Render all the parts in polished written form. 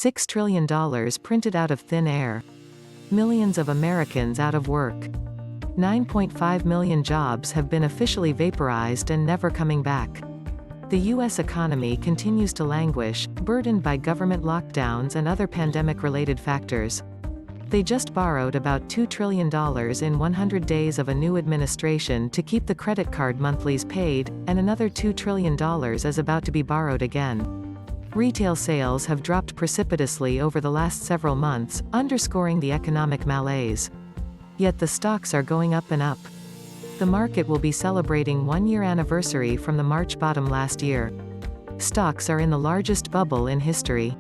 $6 trillion printed out of thin air. Millions of Americans out of work. 9.5 million jobs have been officially vaporized and never coming back. The U.S. economy continues to languish, burdened by government lockdowns and other pandemic-related factors. They just borrowed about $2 trillion in 100 days of a new administration to keep the credit card monthlies paid, and another $2 trillion is about to be borrowed again. Retail sales have dropped precipitously over the last several months, underscoring the economic malaise. Yet the stocks are going up and up. The market will be celebrating one-year anniversary from the March bottom last year. Stocks are in the largest bubble in history.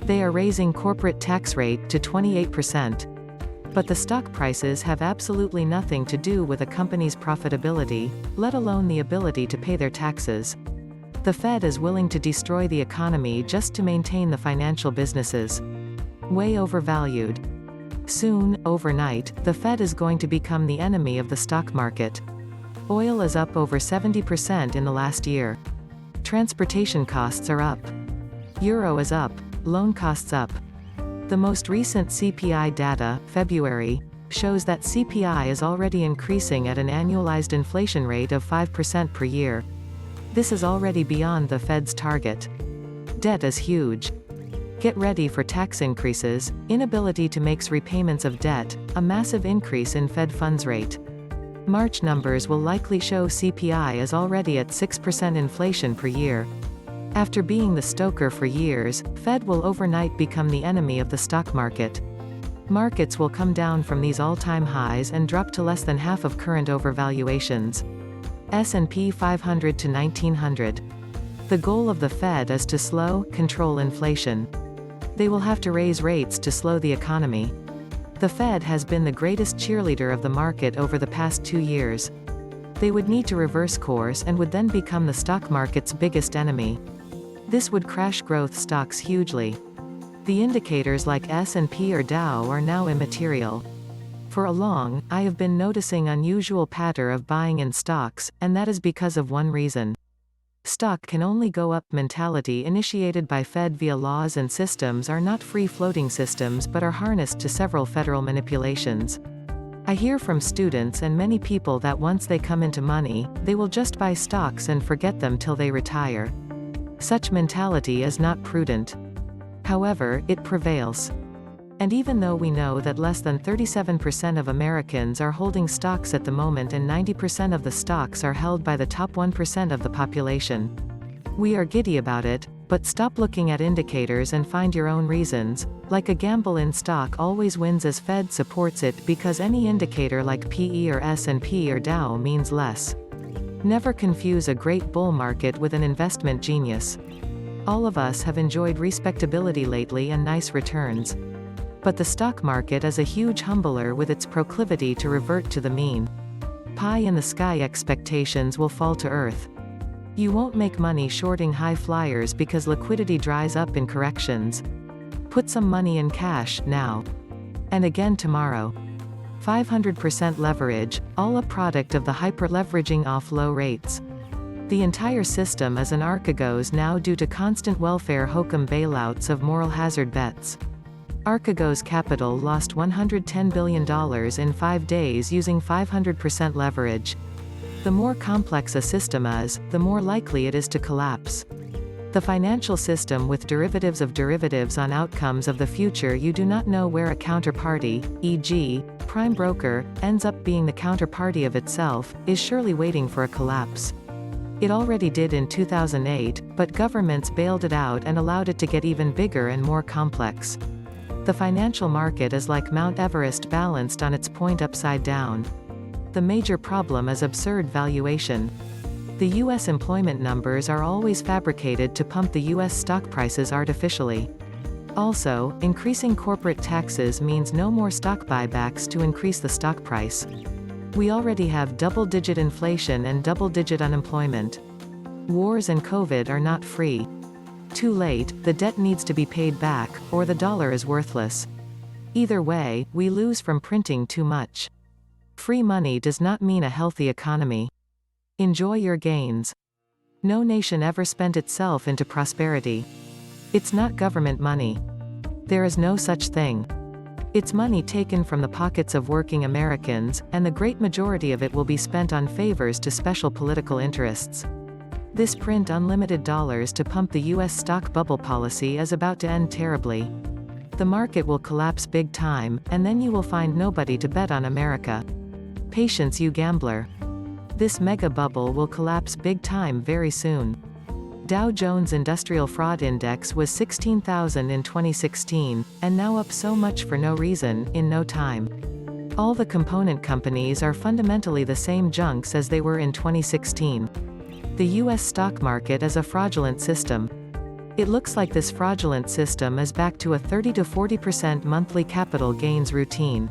They are raising corporate tax rate to 28%. But the stock prices have absolutely nothing to do with a company's profitability, let alone the ability to pay their taxes. The Fed is willing to destroy the economy just to maintain the financial businesses. Way overvalued. Soon, overnight, the Fed is going to become the enemy of the stock market. Oil is up over 70% in the last year. Transportation costs are up. Euro is up. Loan costs up. The most recent CPI data, February, shows that CPI is already increasing at an annualized inflation rate of 5% per year. This is already beyond the Fed's target. Debt is huge. Get ready for tax increases, inability to make repayments of debt, a massive increase in Fed funds rate. March numbers will likely show CPI is already at 6% inflation per year. After being the stoker for years, Fed will overnight become the enemy of the stock market. Markets will come down from these all-time highs and drop to less than half of current overvaluations. S&P 500 to 1900. The goal of the Fed is to slow, control inflation. They will have to raise rates to slow the economy. The Fed has been the greatest cheerleader of the market over the past 2 years. They would need to reverse course and would then become the stock market's biggest enemy. This would crash growth stocks hugely. The indicators like S&P or Dow are now immaterial. For a long, I have been noticing unusual pattern of buying in stocks, and that is because of one reason. Stock can only go up mentality initiated by Fed via laws and systems are not free-floating systems but are harnessed to several federal manipulations. I hear from students and many people that once they come into money, they will just buy stocks and forget them till they retire. Such mentality is not prudent. However, it prevails. And even though we know that less than 37% of Americans are holding stocks at the moment and 90% of the stocks are held by the top 1% of the population, we are giddy about it, but stop looking at indicators and find your own reasons. Like a gamble in stock always wins as Fed supports it because any indicator like PE or S&P or Dow means less. Never confuse a great bull market with an investment genius. All of us have enjoyed respectability lately and nice returns. But the stock market is a huge humbler with its proclivity to revert to the mean. Pie-in-the-sky expectations will fall to earth. You won't make money shorting high flyers because liquidity dries up in corrections. Put some money in cash, now. And again tomorrow. 500% leverage, all a product of the hyper-leveraging off low rates. The entire system is an Archegos now due to constant welfare hokum bailouts of moral hazard bets. Archegos Capital lost $110 billion in 5 days using 500% leverage. The more complex a system is, the more likely it is to collapse. The financial system with derivatives of derivatives on outcomes of the future you do not know where a counterparty, e.g., prime broker, ends up being the counterparty of itself, is surely waiting for a collapse. It already did in 2008, but governments bailed it out and allowed it to get even bigger and more complex. The financial market is like Mount Everest balanced on its point upside down. The major problem is absurd valuation. The U.S. employment numbers are always fabricated to pump the U.S. stock prices artificially. Also, increasing corporate taxes means no more stock buybacks to increase the stock price. We already have double-digit inflation and double-digit unemployment. Wars and COVID are not free. Too late, the debt needs to be paid back, or the dollar is worthless. Either way, we lose from printing too much. Free money does not mean a healthy economy. Enjoy your gains. No nation ever spent itself into prosperity. It's not government money. There is no such thing. It's money taken from the pockets of working Americans, and the great majority of it will be spent on favors to special political interests. This print unlimited dollars to pump the US stock bubble policy is about to end terribly. The market will collapse big time, and then you will find nobody to bet on America. Patience, you gambler. This mega bubble will collapse big time very soon. Dow Jones Industrial Fraud Index was 16,000 in 2016, and now up so much for no reason, in no time. All the component companies are fundamentally the same junks as they were in 2016. The US stock market is a fraudulent system. It looks like this fraudulent system is back to a 30 to 40% monthly capital gains routine.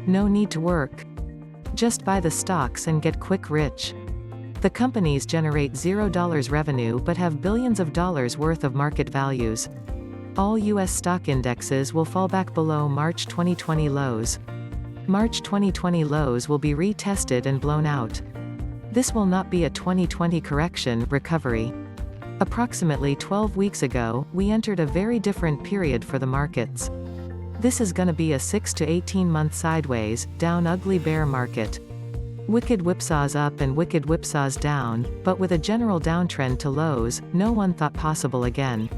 No need to work. Just buy the stocks and get quick rich. The companies generate $0 revenue but have billions of dollars worth of market values. All US stock indexes will fall back below March 2020 lows. March 2020 lows will be retested and blown out. This will not be a 2020 correction, recovery. Approximately 12 weeks ago, we entered a very different period for the markets. This is gonna be a 6 to 18 month sideways, down ugly bear market. Wicked whipsaws up and wicked whipsaws down, but with a general downtrend to lows, no one thought possible again.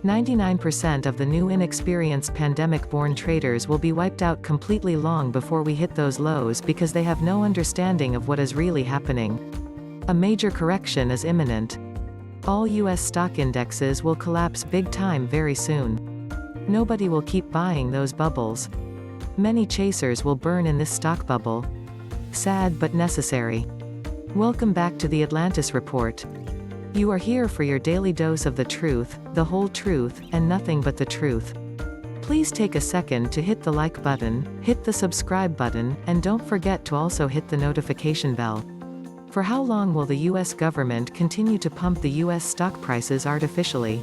99% of the new inexperienced pandemic-born traders will be wiped out completely long before we hit those lows because they have no understanding of what is really happening. A major correction is imminent. All US stock indexes will collapse big time very soon. Nobody will keep buying those bubbles. Many chasers will burn in this stock bubble. Sad but necessary. Welcome back to the Atlantis Report. You are here for your daily dose of the truth, the whole truth, and nothing but the truth. Please take a second to hit the like button, hit the subscribe button, and don't forget to also hit the notification bell. For how long will the US government continue to pump the US stock prices artificially?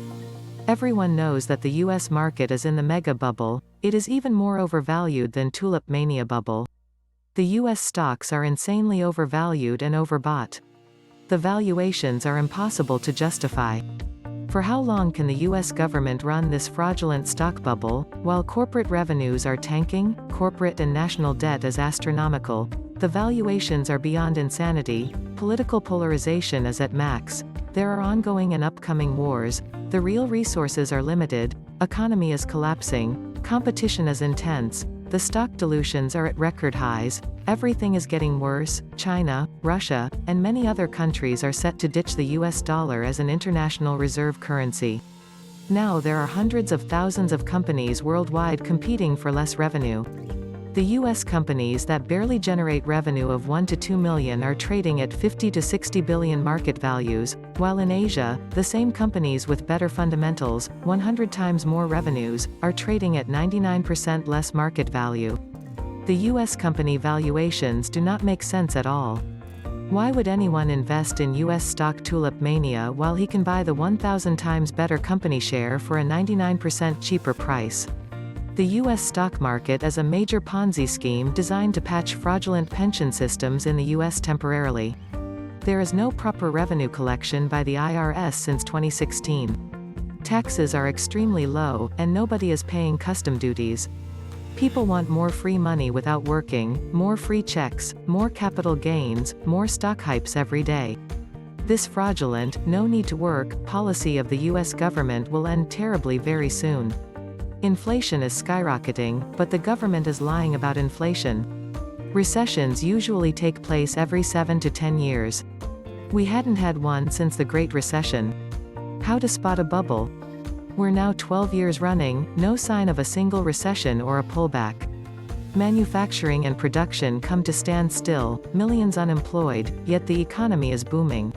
Everyone knows that the US market is in the mega bubble. It is even more overvalued than Tulip Mania bubble. The US stocks are insanely overvalued and overbought. The valuations are impossible to justify. For how long can the US government run this fraudulent stock bubble, while corporate revenues are tanking, corporate and national debt is astronomical, the valuations are beyond insanity, political polarization is at max, there are ongoing and upcoming wars, the real resources are limited, economy is collapsing, competition is intense, the stock dilutions are at record highs, everything is getting worse, China, Russia, and many other countries are set to ditch the US dollar as an international reserve currency. Now there are hundreds of thousands of companies worldwide competing for less revenue. The US companies that barely generate revenue of 1 to 2 million are trading at 50 to 60 billion market values, while in Asia, the same companies with better fundamentals, 100 times more revenues, are trading at 99% less market value. The US company valuations do not make sense at all. Why would anyone invest in US stock Tulip Mania while he can buy the 1,000 times better company share for a 99% cheaper price? The US stock market is a major Ponzi scheme designed to patch fraudulent pension systems in the US temporarily. There is no proper revenue collection by the IRS since 2016. Taxes are extremely low, and nobody is paying custom duties. People want more free money without working, more free checks, more capital gains, more stock hypes every day. This fraudulent, no need to work, policy of the US government will end terribly very soon. Inflation is skyrocketing, but the government is lying about inflation. Recessions usually take place every 7 to 10 years. We hadn't had one since the Great Recession. How to spot a bubble? We're now 12 years running, no sign of a single recession or a pullback. Manufacturing and production come to stand still, millions unemployed, yet the economy is booming.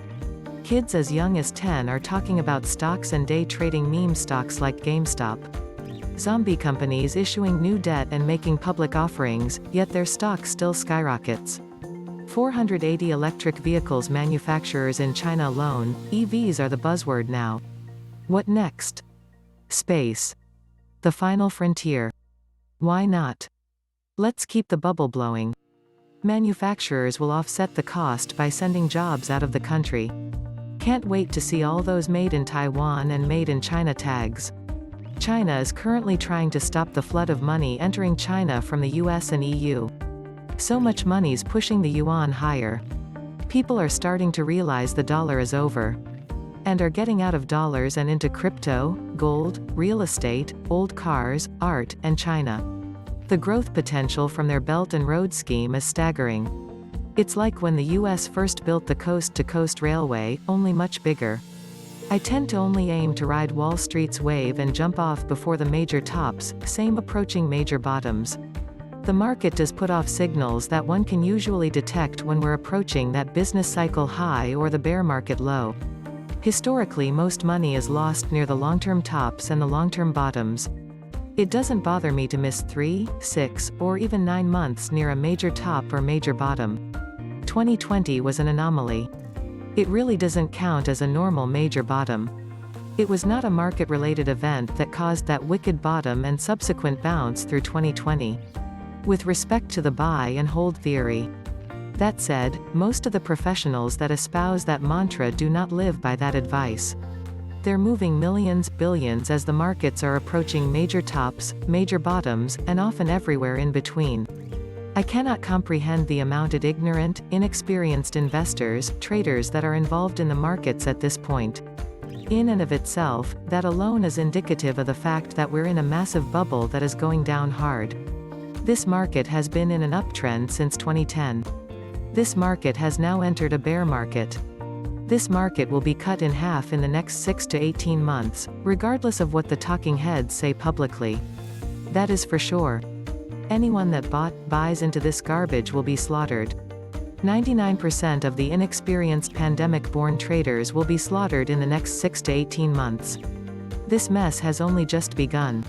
Kids as young as 10 are talking about stocks and day trading meme stocks like GameStop. Zombie companies issuing new debt and making public offerings, yet their stock still skyrockets. 480 electric vehicles manufacturers in China alone, EVs are the buzzword now. What next? Space. The final frontier. Why not? Let's keep the bubble blowing. Manufacturers will offset the cost by sending jobs out of the country. Can't wait to see all those made in Taiwan and made in China tags. China is currently trying to stop the flood of money entering China from the US and EU. So much money's pushing the yuan higher. People are starting to realize the dollar is over. And are getting out of dollars and into crypto, gold, real estate, old cars, art, and China. The growth potential from their Belt and Road scheme is staggering. It's like when the US first built the coast-to-coast railway, only much bigger. I tend to only aim to ride Wall Street's wave and jump off before the major tops, same approaching major bottoms. The market does put off signals that one can usually detect when we're approaching that business cycle high or the bear market low. Historically, most money is lost near the long-term tops and the long-term bottoms. It doesn't bother me to miss 3, 6, or even 9 months near a major top or major bottom. 2020 was an anomaly. It really doesn't count as a normal major bottom. It was not a market-related event that caused that wicked bottom and subsequent bounce through 2020. With respect to the buy and hold theory. That said, most of the professionals that espouse that mantra do not live by that advice. They're moving millions, billions as the markets are approaching major tops, major bottoms, and often everywhere in between. I cannot comprehend the amount of ignorant, inexperienced investors, traders that are involved in the markets at this point. In and of itself, that alone is indicative of the fact that we're in a massive bubble that is going down hard. This market has been in an uptrend since 2010. This market has now entered a bear market. This market will be cut in half in the next 6 to 18 months, regardless of what the talking heads say publicly. That is for sure. Anyone that buys into this garbage will be slaughtered. 99% of the inexperienced pandemic-born traders will be slaughtered in the next 6 to 18 months. This mess has only just begun.